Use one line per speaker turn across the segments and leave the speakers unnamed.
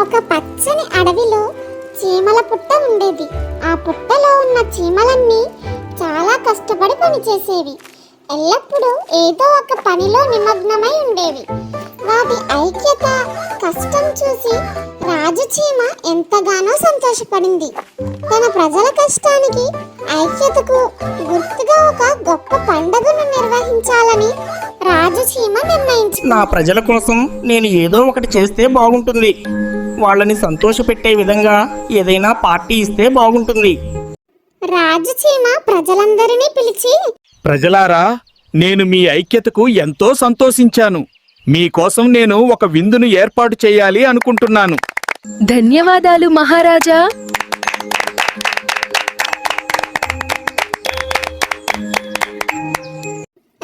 ఒక పచ్చని అడవిలో చీమల పుట్ట ఉండేది. ఆ పుట్టలో ఉన్న చీమలన్నీ చాలా కష్టపడి పనిచేసేవి. ఎల్లప్పుడూ ఏదో ఒక పనిలో నిమగ్నమై ఉండేవి. వాటి ఐక్యత, కష్టం చూసి రాజు చీమ ఎంతగానో సంతోషపడింది. తన ప్రజల కష్టానికి, ఐక్యతకు గుర్తుగా ఒక గొప్ప పండుగను నిర్వహించాలని రాజు చీమ నిర్ణయించింది.
నా ప్రజల కోసం నేను ఏదో ఒకటి చేస్తే బాగుంటుంది. వాళ్ళని సంతోషపెట్టే విధంగా ఏదైనా పార్టీ ఇస్తే బాగుంటుంది.
రాజు చీమ ప్రజలందరినీ పిలిచి,
ప్రజలారా, నేను మీ ఐక్యతకు ఎంతో సంతోషించాను. మీకోసం నేను ఒక విందును ఏర్పాటు చేయాలి అనుకుంటున్నాను.
ధన్యవాదాలు మహారాజా.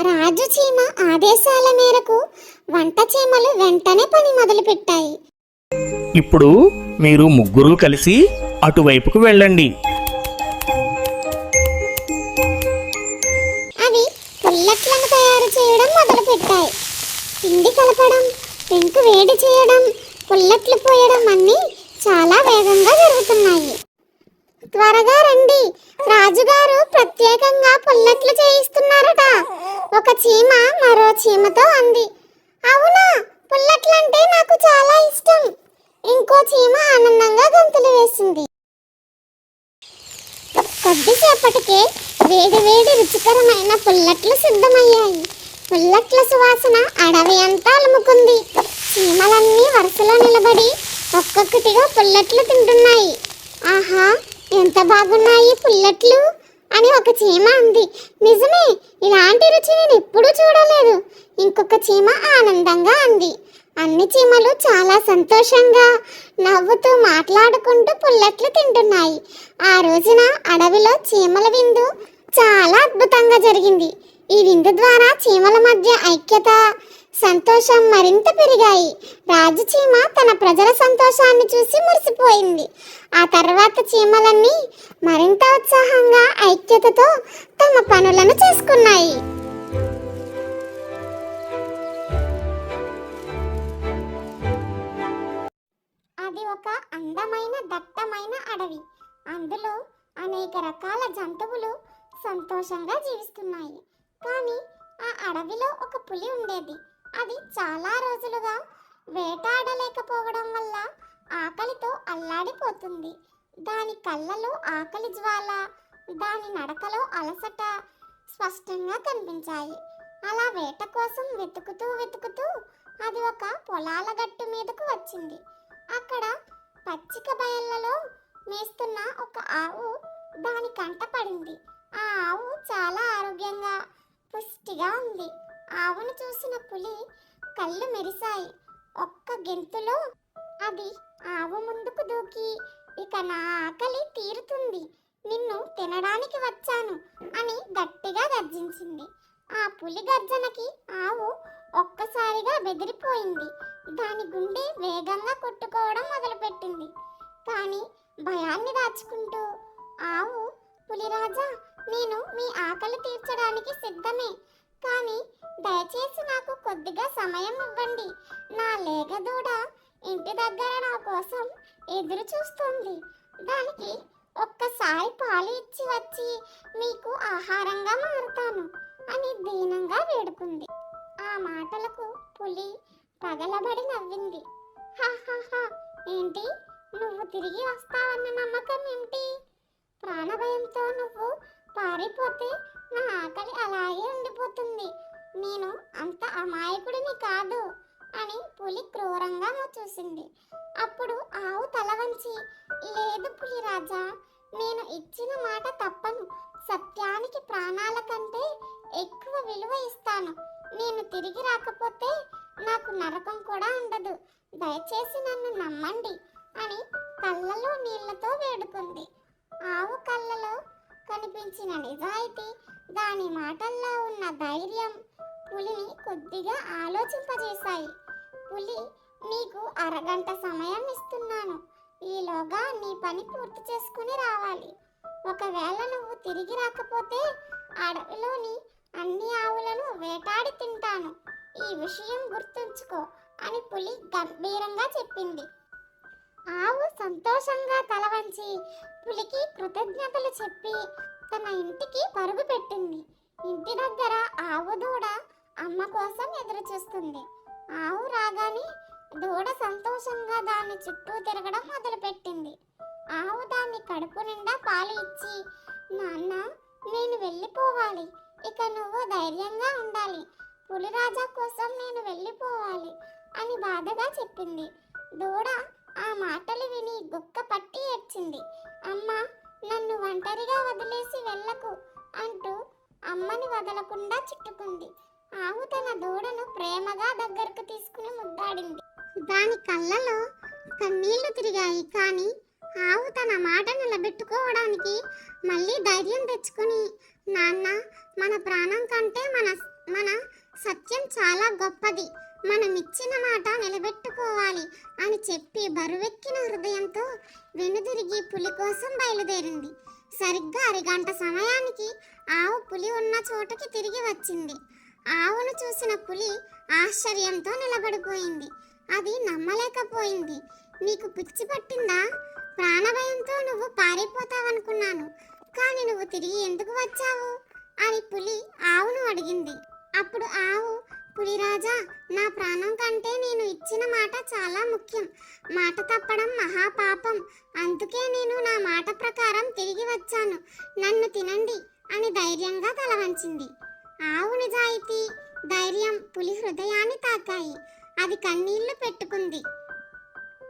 రాజు చీమ ఆదేశాల మేరకు వంట చీమలు వెంటనే పని మొదలుపెట్టాయి.
ఇప్పుడు మీరు ముగ్గురు కలిసి అటువైపుకు వెళ్ళండి.
అవి పుల్లట్లను తయారు చేయడం మొదలుపెట్టాయి. పిండి కలపడం, పెంకు వేడి చేయడం, పుల్లట్లు పోయడం అన్నీ చాలా వేగంగా జరుగుతున్నాయి. త్వరగా రండి, రాజుగారు ప్రత్యేకంగా పుల్లట్లు చేయిస్తున్నారట, ఒక చీమ మరో చీమతో అంది. అవునా, పుల్లట్లంటే నాకు చాలా ఇష్టం, ఇంకో చీమ ఆనందంగా గంతులు వేసింది. కొద్దిసేపటికే వేడి వేడి రుచికరమైన పుల్లట్లు సిద్ధమయ్యాయి. పుల్లట్ల సువాసన అడవి అంతా అలుముకుంది. చీమలన్నీ వరుసలో నిలబడి ఒక్కొక్కటిగా పుల్లట్లు తింటున్నాయి. ఆహా, ఎంత బాగున్నాయి పుల్లట్లు అని ఒక చీమ అంది. నిజమే, ఇలాంటి రుచి నేను ఎప్పుడూ చూడలేదు, ఇంకొక చీమ ఆనందంగా అంది. అన్ని చీమలు చాలా సంతోషంగా నవ్వుతూ మాట్లాడుకుంటూ పుల్లట్లు తింటున్నాయి. ఆ రోజున అడవిలో చీమల విందు చాలా అద్భుతంగా జరిగింది. ఈ విందు ద్వారా చీమల మధ్య ఐక్యత, సంతోషం మరింత పెరిగాయి. రాజు చీమ తన ప్రజల సంతోషాన్ని చూసి మురిసిపోయింది. ఆ తర్వాత చీమలన్నీ మరింత ఉత్సాహంగా, ఐక్యతతో తమ పనులను చేసుకున్నాయి. అది ఒక అందమైన దట్టమైన అడవి. అందులో అనేక రకాల జంతువులు సంతోషంగా జీవిస్తున్నాయి. కానీ ఆ అడవిలో ఒక పులి ఉండేది. అది చాలా రోజులుగా వేటాడలేకపోవడం వల్ల ఆకలితో అల్లాడిపోతుంది. దాని కళ్ళలో ఆకలి జ్వాల, దాని నడకలో అలసట స్పష్టంగా కనిపించాయి. అలా వేట కోసం వెతుకుతూ వెతుకుతూ అది ఒక పొలాల గట్టు మీదకు వచ్చింది. అక్కడ పచ్చిక బయళ్ళలో మేస్తున్న ఒక ఆవు దాని కంట పడింది. ఆ ఆవు చాలా ఆరోగ్యంగా, పుష్టిగా ఉంది. ఆవును చూసిన పులి కళ్ళు మెరిశాయి. ఒక్క గెంతులో అది ఆవు ముందుకు దూకి, ఇక నా ఆకలి తీరుతుంది, నిన్ను తినడానికి వచ్చాను అని గట్టిగా గర్జించింది. ఆ పులి గర్జనకి ఆవు ఒక్కసారిగా బెదిరిపోయింది. దాని గుండె వేగంగా కొట్టుకోవడం మొదలుపెట్టింది. కానీ భయాన్ని దాచుకుంటూ ఆవు, పులిరాజా, నేను మీ ఆకలి తీర్చడానికి సిద్ధమే, కానీ దయచేసి నాకు కొద్దిగా సమయం ఇవ్వండి. నా లేగదూడ ఇంటి దగ్గర నా కోసం ఎదురు చూస్తుంది. దానికి ఒక్కసారి పాలు ఇచ్చి వచ్చి మీకు ఆహారంగా మారుతాను అని దీనంగా వేడుకుంది. ఆ మాటలకు పులి పగలబడి నవ్వింది. హాహాహా, ఏంటి, నువ్వు తిరిగి వస్తావన్న నమ్మకం ఏమిటి? ప్రాణభయంతో నువ్వు పారిపోతే నా ఆకలి అలాగే ఉండిపోతుంది. నేను అంత అమాయకుడిని కాదు అని పులి క్రూరంగా చూసింది. అప్పుడు ఆవు తల వంచి, లేదు పులిరాజా, నేను ఇచ్చిన మాట తప్పను. సత్యానికి ప్రాణాల కంటే ఎక్కువ విలువ ఇస్తాను. నేను తిరిగి రాకపోతే నాకు నరకం కూడా ఉండదు. దయచేసి నన్ను నమ్మండి అని కళ్ళలో నీళ్లతో వేడుకుంది. ఆవు కళ్ళలో కనిపించిన నిజాయితీ, దాని మాటల్లో ఉన్న ధైర్యం పులిని కొద్దిగా ఆలోచింపజేశాయి. పులి, నీకు అరగంట సమయం ఇస్తున్నాను. ఈలోగా నీ పని పూర్తి చేసుకుని రావాలి. ఒకవేళ నువ్వు తిరిగి రాకపోతే అడవిలోని అన్ని ఆవులను వేటాడి తింటాను. ఈ విషయం గుర్తుంచుకో అని పులి గంభీరంగా చెప్పింది. ఆవు సంతోషంగా తల వంచి పులికి కృతజ్ఞతలు చెప్పి తన ఇంటికి పరుగు పెట్టింది. ఇంటి దగ్గర ఆవు దూడ అమ్మ కోసం ఎదురు చూస్తుంది. ఆవు రాగానే దూడ సంతోషంగా దాని చుట్టూ తిరగడం మొదలుపెట్టింది. ఆవు దాన్ని కడుపు నిండా పాలు ఇచ్చి, నాన్న నేను వెళ్ళిపోవాలి, ఇక నువ్వు ధైర్యంగా ఉండాలి, పులిరాజా కోసం నేను వెళ్ళిపోవాలి అని బాధగా చెప్పింది. దూడ ఆ మాటలు విని గుక్క పట్టి ఏడ్చింది. అమ్మ నన్ను ఒంటరిగా వదిలేసి వెళ్ళకు అంటూ అమ్మని వదలకుండా చుట్టుకుంది. ఆవు తన దూడను ప్రేమగా దగ్గరకు తీసుకుని ముద్దాడింది. దాని కళ్ళలో కన్నీళ్లు తిరిగాయి. కానీ ఆవు తన మాట నిలబెట్టుకోవడానికి మళ్ళీ ధైర్యం తెచ్చుకుని, నాన్న మన ప్రాణం కంటే మన సత్యం చాలా గొప్పది, మనం ఇచ్చిన మాట నిలబెట్టుకోవాలి అని చెప్పి బరువెక్కిన హృదయంతో వెనుదిరిగి పులి కోసం బయలుదేరింది. సరిగ్గా అరగంట సమయానికి ఆవు పులి ఉన్న చోటకి తిరిగి వచ్చింది. ఆవును చూసిన పులి ఆశ్చర్యంతో నిలబడిపోయింది. అది నమ్మలేకపోయింది. నీకు పిచ్చి పట్టిందా? ప్రాణభయంతో నువ్వు పారిపోతావనుకున్నాను, కానీ నువ్వు తిరిగి ఎందుకు వచ్చావు అని పులి ఆవును అడిగింది. అప్పుడు ఆవు, పులిరాజా నా ప్రాణం కంటే నేను ఇచ్చిన మాట చాలా ముఖ్యం, మాట తప్పడం మహాపాపం, అందుకే నేను నా మాట ప్రకారం తిరిగి వచ్చాను, నన్ను తినండి అని ధైర్యంగా తల వంచింది. ఆవు నిజాయితీ, ధైర్యం పులి హృదయాన్ని తాకాయి. అది కన్నీళ్లు పెట్టుకుంది.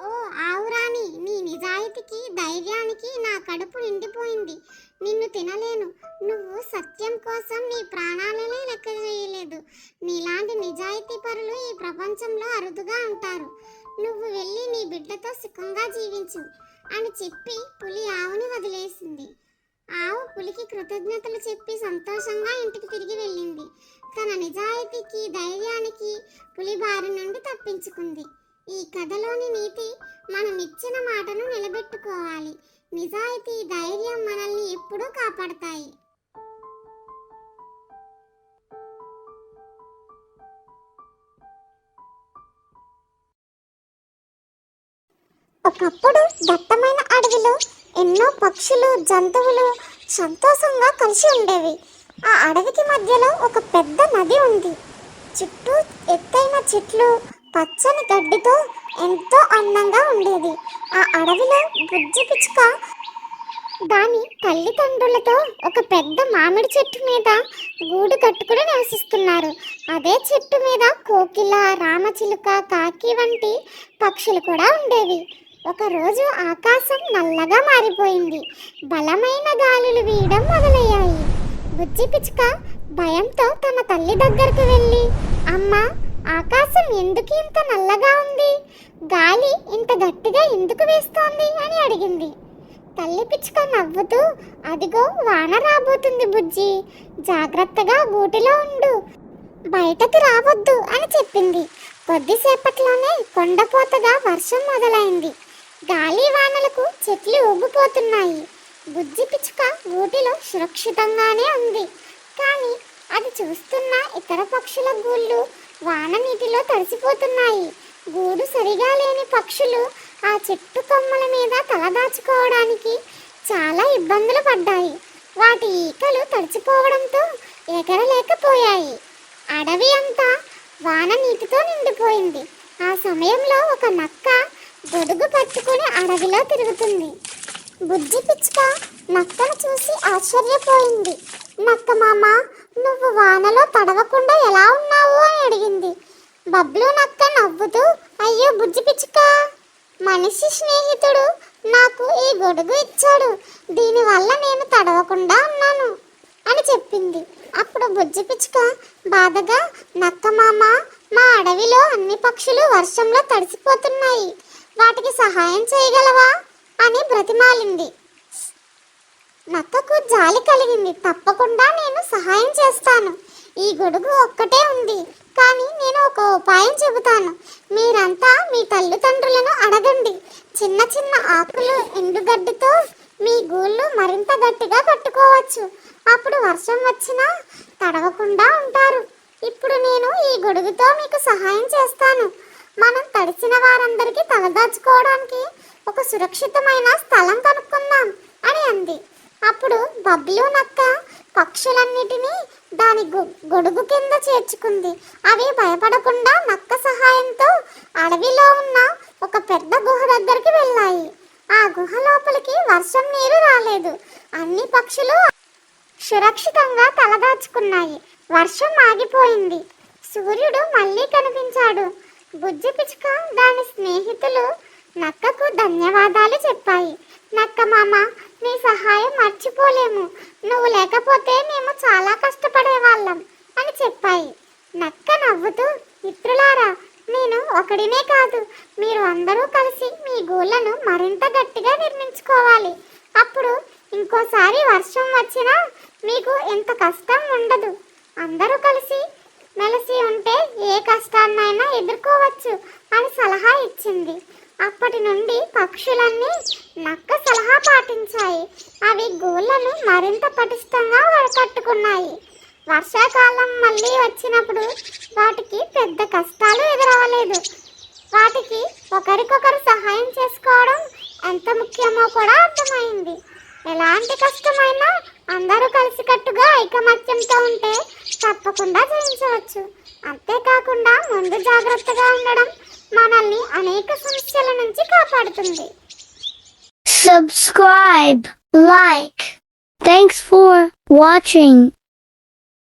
ఓ ఆవురాణి, నీ నిజాయితీకి ధైర్యానికి నా కడుపు నిండిపోయింది. నిన్ను తినలేను. నువ్వు సత్యం కోసం నీ ప్రాణాలనే లెక్క చేయలేదు. నీలాంటి నిజాయితీ పరులు ఈ ప్రపంచంలో అరుదుగా ఉంటారు. నువ్వు వెళ్ళి నీ బిడ్డతో సుఖంగా జీవించు అని చెప్పి పులి ఆవుని వదిలేసింది. ఆవు పులికి కృతజ్ఞతలు చెప్పి సంతోషంగా ఇంటికి తిరిగి వెళ్ళింది. తన నిజాయితీకి, ధైర్యానికి పులి బారి నుండి తప్పించుకుంది. ఈ కథలోని నీతి, మనం ఇచ్చిన మాటను నిలబెట్టుకోవాలి. నిజాయితీ, ధైర్యం మనల్ని ఎప్పుడూ కాపాడతాయి. ఒకప్పుడు దట్టమైన అడవిలో ఎన్నో పక్షులు, జంతువులు సంతోషంగా కలిసి ఉండేవి. ఆ అడవికి మధ్యలో ఒక పెద్ద నది ఉంది. చుట్టూ ఎత్తైన చెట్లు, పచ్చని గడ్డితో ఎంతో అందంగా ఉండేది. ఆ అడవిలో బుజ్జి పిచ్చుక దాని తల్లిదండ్రులతో ఒక పెద్ద మామిడి చెట్టు మీద గూడు కట్టుకుని నివసిస్తున్నారు. అదే చెట్టు మీద కోకిల, రామచిలుక, కాకి వంటి పక్షులు కూడా ఉండేవి. ఒకరోజు ఆకాశం నల్లగా మారిపోయింది. బలమైన గాలులు వీయడం మొదలయ్యాయి. బుజ్జి పిచ్చుక భయంతో తన తల్లి దగ్గరకు వెళ్ళి, అమ్మా ఆకాశం ఎందుకు ఇంత నల్లగా ఉంది? గాలి ఇంత గట్టిగా ఎందుకు వేస్తోంది అని అడిగింది. తల్లి పిచ్చుక నవ్వుతూ, అదిగో వాన రాబోతుంది బుజ్జి, జాగ్రత్తగా గూటిలో ఉండు, బయటకు రావద్దు అని చెప్పింది. కొద్దిసేపట్లోనే కొండపోతగా వర్షం మొదలైంది. గాలి వానలకు చెట్లు ఊగిపోతున్నాయి. బుజ్జి పిచ్చుక గూటిలో సురక్షితంగానే ఉంది. కానీ అది చూస్తున్న ఇతర పక్షుల గూళ్ళు వాన నీటిలో తడిసిపోతున్నాయి. గూడు సరిగా లేని పక్షులు ఆ చెట్టు కొమ్మల మీద తలదాచుకోవడానికి చాలా ఇబ్బందులు పడ్డాయి. వాటి ఈకలు తడిచిపోవడంతో ఎగరలేకపోయాయి. అడవి అంతా వాన నీటితో నిండిపోయింది. ఆ సమయంలో ఒక నక్క గొడుగు పట్టుకుని అడవిలో తిరుగుతుంది. బుజ్జి పిచ్చుక నక్కను చూసి ఆశ్చర్యపోయింది. నక్క మామ, నువ్వు వానలో తడవకుండా ఎలా ఉన్నావు అని అడిగింది. బబ్లు నక్క నవ్వుతూ, అయ్యో బుజ్జి పిచ్చుక, మనిషి స్నేహితుడు నాకు ఈ గొడుగు ఇచ్చాడు, దీనివల్ల నేను తడవకుండా ఉన్నాను అని చెప్పింది. అప్పుడు బుజ్జి పిచ్చుక బాధగా, నక్క మామ, మా అడవిలో అన్ని పక్షులు వర్షంలో తడిసిపోతున్నాయి, వాటికి సహాయం చేయగలవా అని బ్రతిమాలింది. నక్కకు జాలి కలిగింది. తప్పకుండా నేను సహాయం చేస్తాను. ఈ గొడుగు ఒక్కటే ఉంది, కానీ నేను ఒక ఉపాయం చెబుతాను. మీరంతా మీ తల్లిదండ్రులను అడగండి. చిన్న చిన్న ఆకులు, ఎండుగడ్డితో మీ గూళ్ళు మరింత గట్టిగా కట్టుకోవచ్చు. అప్పుడు వర్షం వచ్చినా తడవకుండా ఉంటారు. ఇప్పుడు నేను ఈ గొడుగుతో మీకు సహాయం చేస్తాను. మనం తడిసిన వారందరికీ తలదాచుకోవడానికి ఒక సురక్షితమైన స్థలం కనుక్కుందాం అని అంది. అప్పుడు బబ్లు నక్క పక్షులన్నిటినీ దాని గొడుగు కింద చేర్చుకుంది. అవి భయపడకుండా నక్క సహాయంతో అడవిలో ఉన్న ఒక పెద్ద గుహ దగ్గరికి వెళ్ళాయి. ఆ గుహ లోపలికి వర్షం నీరు రాలేదు. అన్ని పక్షులు సురక్షితంగా తలదాచుకున్నాయి. వర్షం ఆగిపోయింది. సూర్యుడు మళ్ళీ కనిపించాడు. బుజ్జి పిచ్చుక దాని స్నేహితులు నక్కకు ధన్యవాదాలు చెప్పాయి. నక్క మామ, నీ సహాయం మర్చిపోలేము. నువ్వు లేకపోతే మేము చాలా కష్టపడేవాళ్ళం అని చెప్పాయి. నక్క నవ్వుతూ, మిత్రులారా, నేను ఒకడినే కాదు, మీరు అందరూ కలిసి మీ గూళ్ళను మరింత గట్టిగా నిర్మించుకోవాలి. అప్పుడు ఇంకోసారి వర్షం వచ్చినా మీకు ఎంత కష్టం ఉండదు. అందరూ కలిసి మెలిసి ఉంటే ఏ కష్టాన్నైనా ఎదుర్కోవచ్చు అని సలహా ఇచ్చింది. అప్పటి నుండి పక్షులన్నీ నక్క సలహా పాటించాయి. అవి గూళ్ళను మరింత పటిష్టంగా కట్టుకున్నాయి. వర్షాకాలం మళ్ళీ వచ్చినప్పుడు వాటికి పెద్ద కష్టాలు ఎదురవ్వలేదు. వాటికి ఒకరికొకరు సహాయం చేసుకోవడం ఎంత ముఖ్యమో కూడా అర్థమైంది. ఎలాంటి కష్టమైనా అందరూ కలిసికట్టుగా ఐకమత్యంతో ఉంటే తప్పకుండా జయించవచ్చు. అంతేకాకుండా ముందు జాగ్రత్తగా ఉండడం మనల్ని అనేక సమస్యల నుంచి కాపాడుతుంది.
Subscribe, like. Thanks for watching.